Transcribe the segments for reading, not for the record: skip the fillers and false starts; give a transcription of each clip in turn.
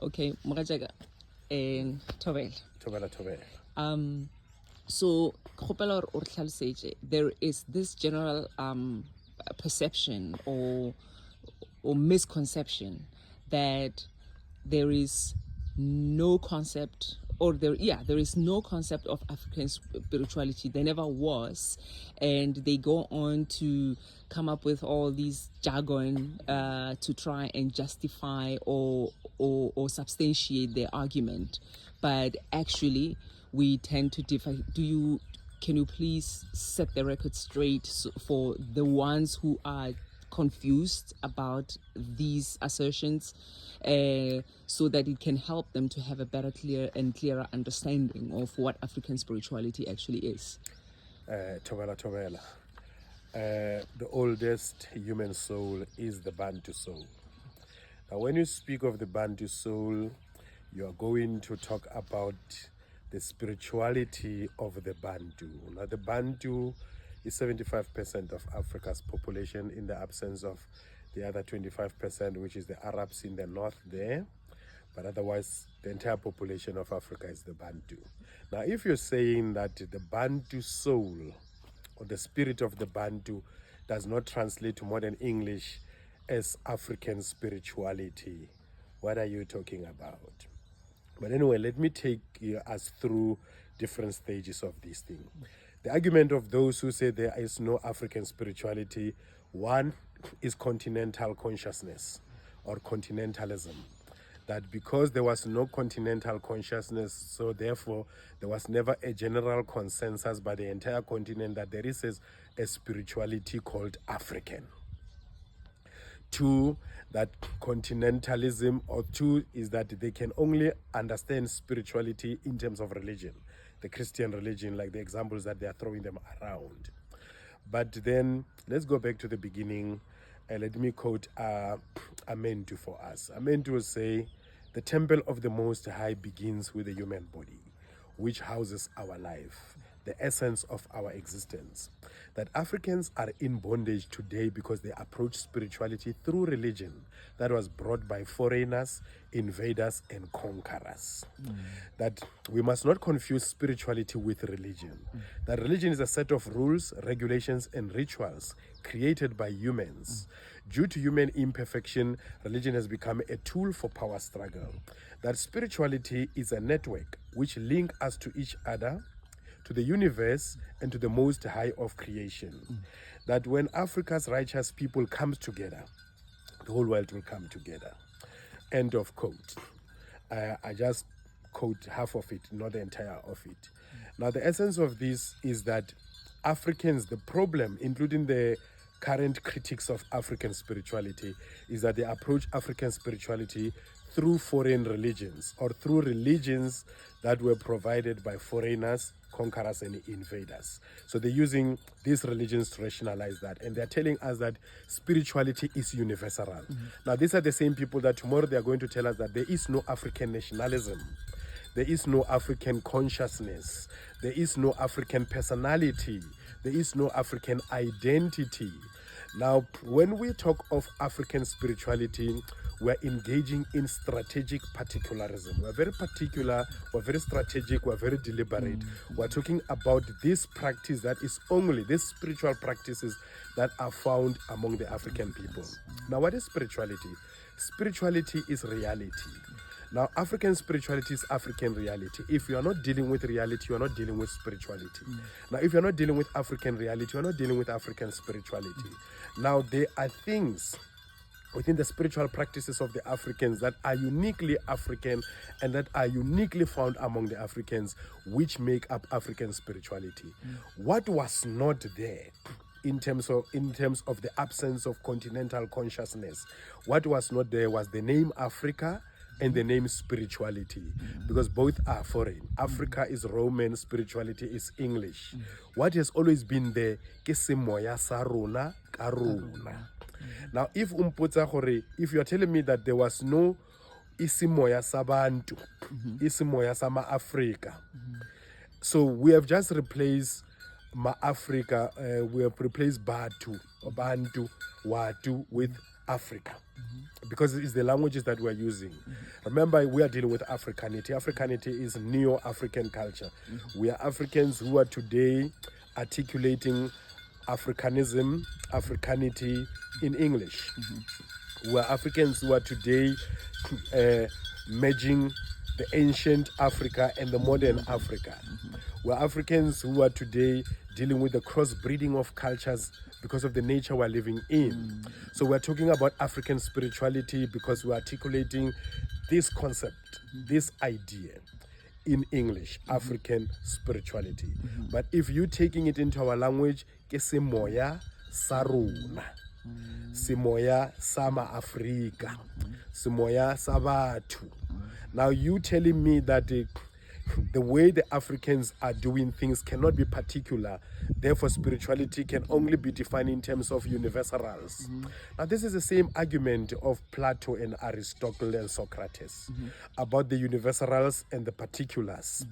Okay, Mrajega, Tobel. Tobela. So, there is this general perception or misconception that there is no concept there is no concept of African spirituality. There never was, and they go on to come up with all these jargon to try and justify or substantiate their argument. But actually, we tend to differ. Can you please set the record straight for the ones who are confused about these assertions, so that it can help them to have a clearer understanding of what African spirituality actually is? Tobela. The oldest human soul is the Bantu soul. Now, when you speak of the Bantu soul, you are going to talk about the spirituality of the Bantu. Now, the Bantu is 75% of Africa's population, in the absence of the other 25%, which is the Arabs in the north there. But otherwise, the entire population of Africa is the Bantu. Now, if you're saying that the Bantu soul or the spirit of the Bantu does not translate to modern English as African spirituality, what are you talking about? But anyway, let me take us through different stages of this thing. The argument of those who say there is no African spirituality, one is continental consciousness or continentalism. That because there was no continental consciousness, so therefore there was never a general consensus by the entire continent that there is a spirituality called African. Two, that continentalism, or two, is that they can only understand spirituality in terms of religion, the Christian religion, like the examples that they are throwing them around. But then let's go back to the beginning. Let me quote Amentu for us. Amentu will say, the temple of the Most High begins with the human body, which houses our life, the essence of our existence. That Africans are in bondage today because they approach spirituality through religion that was brought by foreigners, invaders, and conquerors. That we must not confuse spirituality with religion. That religion is a set of rules, regulations, and rituals created by humans. Due to human imperfection, religion has become a tool for power struggle. That spirituality is a network which links us to each other, to the universe, and to the Most High of creation. That when Africa's righteous people comes together, the whole world will come together. End of quote. I just quote half of it, not the entire of it. Now, the essence of this is that Africans, the problem, including the current critics of African spirituality, is that they approach African spirituality through foreign religions, or through religions that were provided by foreigners, conquerors, and invaders. So they're using these religions to rationalize that, and they're telling us that spirituality is universal. Now, these are the same people that tomorrow they are going to tell us that there is no African nationalism, there is no African consciousness, there is no African personality, there is no African identity. Now, when we talk of African spirituality, we're engaging in strategic particularism. We're very particular, we're very strategic, we're very deliberate. We're talking about this practice that is only, these spiritual practices that are found among the African people. Now, what is spirituality? Spirituality is reality. Now, African spirituality is African reality. If you are not dealing with reality, you are not dealing with spirituality. Now, if you're not dealing with African reality, you're not dealing with African spirituality. Now, there are things within the spiritual practices of the Africans that are uniquely African and that are uniquely found among the Africans, which make up African spirituality. What was not there in terms of the absence of continental consciousness, what was not there was the name Africa and the name spirituality, because both are foreign. Africa is Roman, spirituality is English. What has always been there ke semoya sa rona ka rona. Now, if you are telling me that there was no isimoya sa bantu, isimoya sa ma-Afrika, so we have just replaced ma-Afrika, we have replaced Batu, or Bantu, Watu with Africa. because it's the languages that we're using. Remember, we are dealing with Africanity. Africanity is neo-African culture. We are Africans who are today articulating Africanism, Africanity in English. We are Africans who are today merging the ancient Africa and the modern Africa. We're Africans who are today dealing with the crossbreeding of cultures because of the nature we're living in. So we're talking about African spirituality because we're articulating this concept, this idea in English, African spirituality. But if you're taking it into our language, ke semoya sa rona, semoya sa ma-Afrika, semoya sa batho. Now you telling me that the way the Africans are doing things cannot be particular, therefore spirituality can only be defined in terms of universals. Now this is the same argument of Plato and Aristotle and Socrates about the universals and the particulars.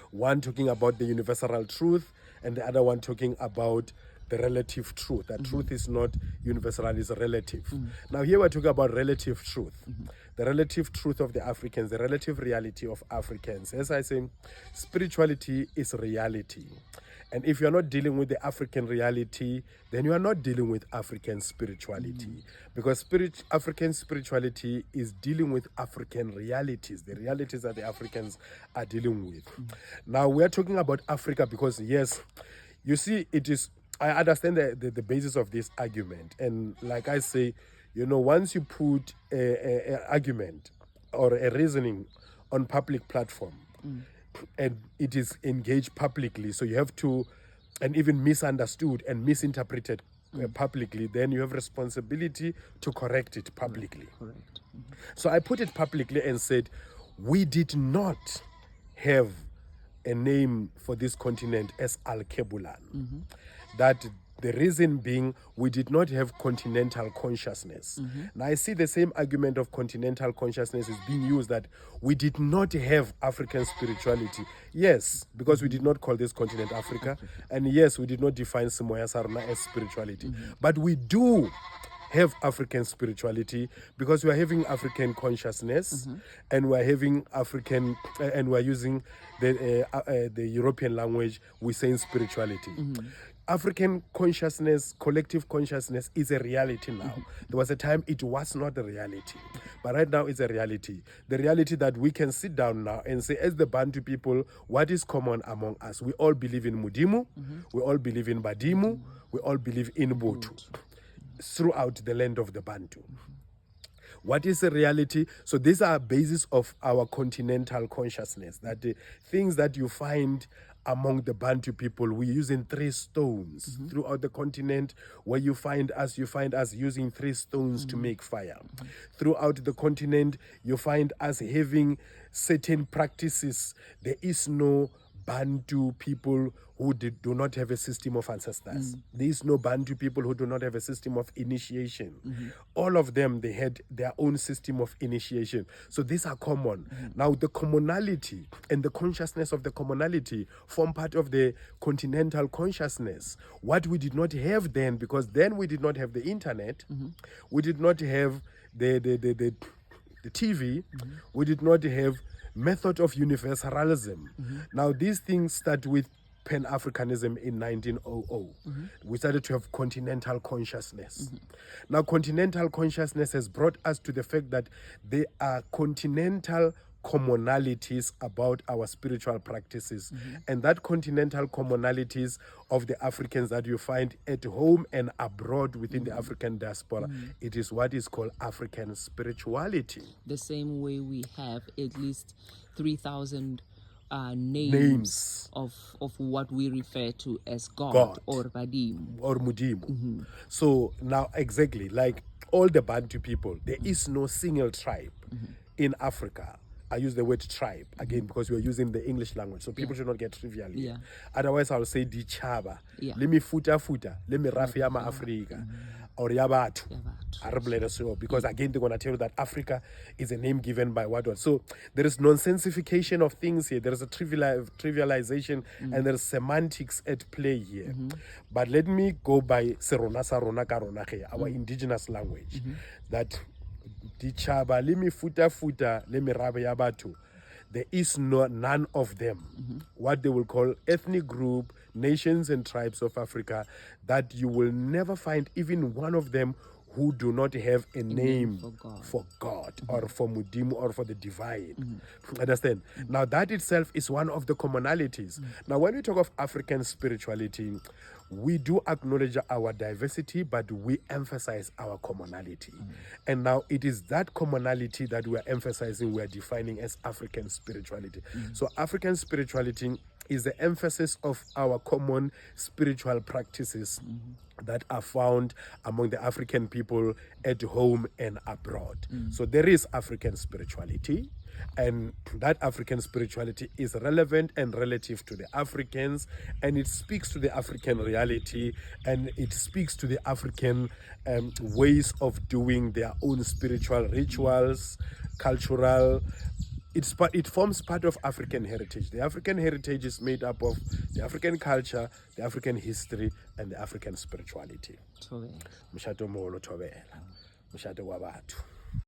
One talking about the universal truth and the other one talking about the relative truth. That truth is not universal, it's relative. Now here we're talking about relative truth. The relative truth of the Africans, the relative reality of Africans. As I say, spirituality is reality. And if you're not dealing with the African reality, then you are not dealing with African spirituality. Because African spirituality is dealing with African realities, the realities that the Africans are dealing with. Now, we're talking about Africa because, yes, you see, I understand the basis of this argument. And like I say, once you put an argument or a reasoning on public platform, and it is engaged publicly, so you have to, and even misunderstood and misinterpreted publicly, then you have responsibility to correct it publicly. Correct. So I put it publicly and said, we did not have a name for this continent as Alkebulan. That the reason being, we did not have continental consciousness. Now I see the same argument of continental consciousness is being used, that we did not have African spirituality. Yes, because we did not call this continent Africa. And yes, we did not define Simoya Saruna as spirituality. But we do have African spirituality because we are having African consciousness, and we are having African, and we are using the European language. We're saying spirituality. African consciousness, collective consciousness is a reality now. There was a time it was not a reality, but right now it's a reality. The reality that we can sit down now and say, as the Bantu people, what is common among us? We all believe in Mudimu, we all believe in Badimu, we all believe in Botu throughout the land of the Bantu. What is the reality? So these are basis of our continental consciousness, that the things that you find among the Bantu people, we're using 3 stones throughout the continent. Where you find us using 3 stones to make fire. Throughout the continent, you find us having certain practices. There is no Bantu people who do not have a system of ancestors. There is no Bantu people who do not have a system of initiation. All of them, they had their own system of initiation. So these are common. Now the commonality and the consciousness of the commonality form part of the continental consciousness. What we did not have then, because then we did not have the internet, we did not have the TV, we did not have method of universalism. Now these things start with Pan-Africanism in 1900. We started to have continental consciousness. Now continental consciousness has brought us to the fact that there are continental commonalities about our spiritual practices, and that continental commonalities of the Africans that you find at home and abroad within the African diaspora, it is what is called African spirituality. The same way we have at least 3,000 names of what we refer to as God. Or Badim or Mudimu. So now exactly like all the Bantu people, there is no single tribe in Africa. I use the word tribe again because we are using the English language, so people should not get trivial here. Otherwise, I'll say Dichaba. Let me futa. Let me Rafia ma Afrika. or ya batho. Ya batho. A re bolele so, because again they're going to tell you that Africa is a name given by what. So there is nonsensification of things here. There is a trivialization and there is semantics at play here. But let me go by Serona Sarona Karona, our indigenous language. That Dichaba limi futa futa limi rabe ya batho. There is none of them, what they will call ethnic group, nations and tribes of Africa, that you will never find even one of them who do not have a name for God or for Mudimu or for the divine. Understand? Now that itself is one of the commonalities. Now when we talk of African spirituality, we do acknowledge our diversity, but we emphasize our commonality. And now it is that commonality that we are emphasizing, we are defining as African spirituality. So African spirituality is the emphasis of our common spiritual practices that are found among the African people at home and abroad. So there is African spirituality, and that African spirituality is relevant and relative to the Africans, and it speaks to the African reality, and it speaks to the African ways of doing their own spiritual rituals, cultural. It forms part of African heritage. The African heritage is made up of the African culture, the African history, and the African spirituality. Thobela. Mshato moholo thobela. Mshato wa batho.